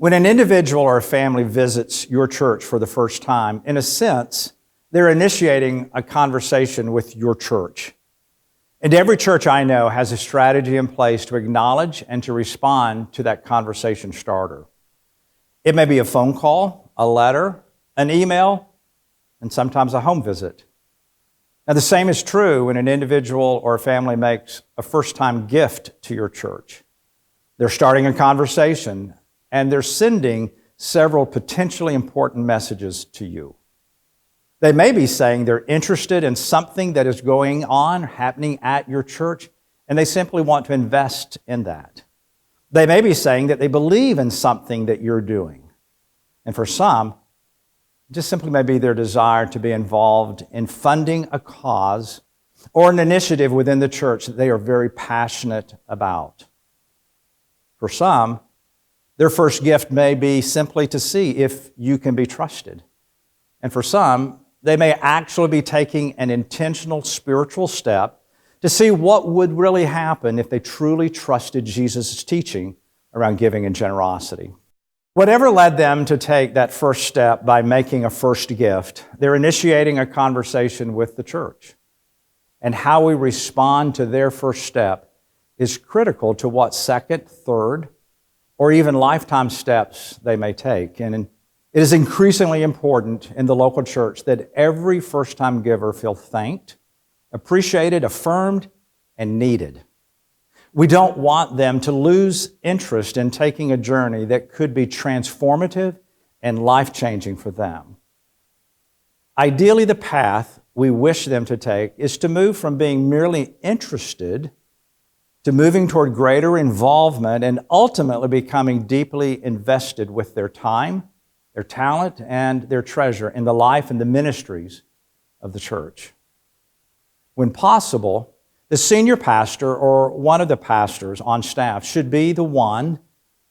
When an individual or a family visits your church for the first time, in a sense, they're initiating a conversation with your church. And every church I know has a strategy in place to acknowledge and to respond to that conversation starter. It may be a phone call, a letter, an email, and sometimes a home visit. Now, the same is true when an individual or a family makes a first-time gift to your church. They're starting a conversation, and they're sending several potentially important messages to you. They may be saying they're interested in something that is going on, happening at your church, and they simply want to invest in that. They may be saying that they believe in something that you're doing. And for some, it just simply may be their desire to be involved in funding a cause or an initiative within the church that they are very passionate about. For some, their first gift may be simply to see if you can be trusted. And for some, they may actually be taking an intentional spiritual step to see what would really happen if they truly trusted Jesus' teaching around giving and generosity. Whatever led them to take that first step by making a first gift, they're initiating a conversation with the church. And how we respond to their first step is critical to what second, third, or even lifetime steps they may take. And it is increasingly important in the local church that every first-time giver feel thanked, appreciated, affirmed, and needed. We don't want them to lose interest in taking a journey that could be transformative and life-changing for them. Ideally, the path we wish them to take is to move from being merely interested to moving toward greater involvement and ultimately becoming deeply invested with their time, their talent, and their treasure in the life and the ministries of the church. When possible, the senior pastor or one of the pastors on staff should be the one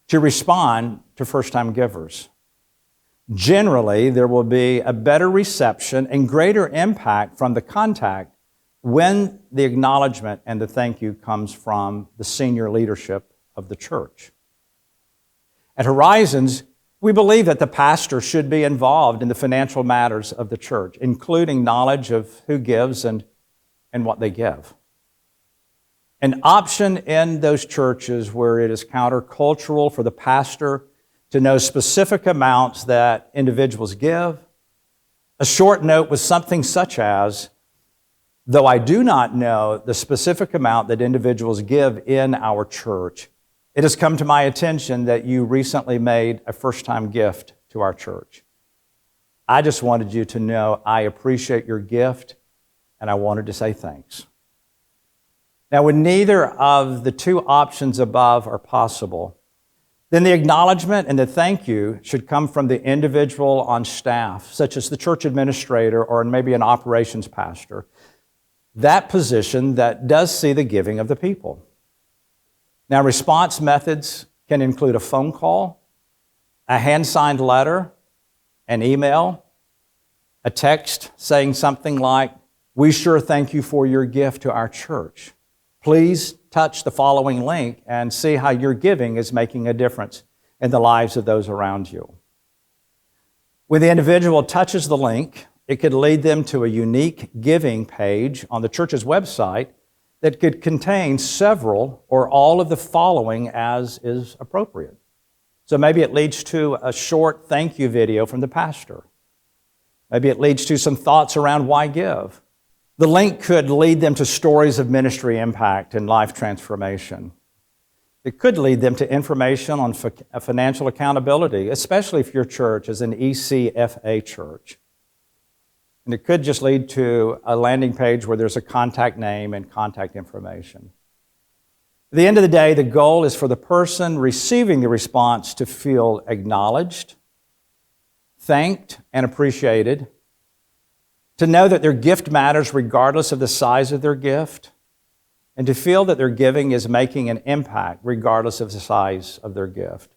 to respond to first-time givers. Generally, there will be a better reception and greater impact from the contact when the acknowledgement and the thank you comes from the senior leadership of the church. At Horizons, we believe that the pastor should be involved in the financial matters of the church, including knowledge of who gives and what they give. An option in those churches where it is countercultural for the pastor to know specific amounts that individuals give. A short note with something such as, though I do not know the specific amount that individuals give in our church, it has come to my attention that you recently made a first-time gift to our church. I just wanted you to know I appreciate your gift, and I wanted to say thanks. Now, when neither of the two options above are possible, then the acknowledgement and the thank you should come from the individual on staff, such as the church administrator or maybe an operations pastor, that position that does see the giving of the people. Now, response methods can include a phone call, a hand-signed letter, an email, a text saying something like, "We sure thank you for your gift to our church. Please touch the following link and see how your giving is making a difference in the lives of those around you." When the individual touches the link, it could lead them to a unique giving page on the church's website that could contain several or all of the following as is appropriate. So maybe it leads to a short thank you video from the pastor. Maybe it leads to some thoughts around why give. The link could lead them to stories of ministry impact and life transformation. It could lead them to information on financial accountability, especially if your church is an ECFA church. And it could just lead to a landing page where there's a contact name and contact information. At the end of the day, the goal is for the person receiving the response to feel acknowledged, thanked, and appreciated, to know that their gift matters regardless of the size of their gift, and to feel that their giving is making an impact regardless of the size of their gift.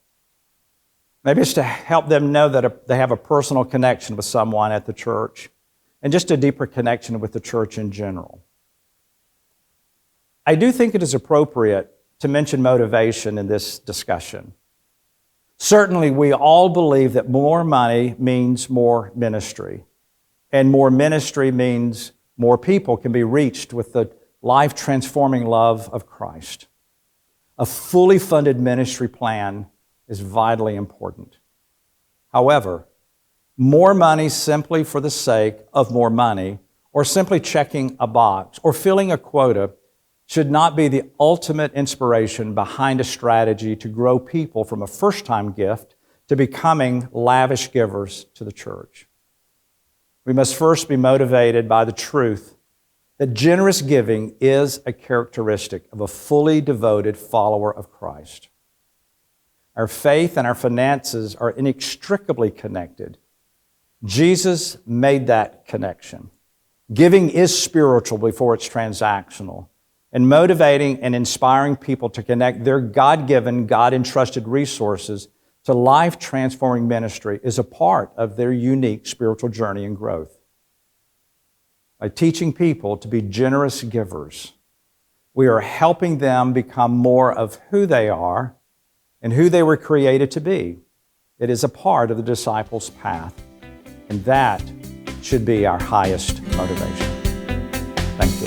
Maybe it's to help them know that they have a personal connection with someone at the church, and just a deeper connection with the church in general. I do think it is appropriate to mention motivation in this discussion. Certainly, we all believe that more money means more ministry, and more ministry means more people can be reached with the life-transforming love of Christ. A fully funded ministry plan is vitally important. However, more money simply for the sake of more money, or simply checking a box, or filling a quota, should not be the ultimate inspiration behind a strategy to grow people from a first-time gift to becoming lavish givers to the church. We must first be motivated by the truth that generous giving is a characteristic of a fully devoted follower of Christ. Our faith and our finances are inextricably connected. Jesus made that connection. Giving is spiritual before it's transactional. And motivating and inspiring people to connect their God-given, God-entrusted resources to life-transforming ministry is a part of their unique spiritual journey and growth. By teaching people to be generous givers, we are helping them become more of who they are and who they were created to be. It is a part of the disciples' path, and that should be our highest motivation. Thank you.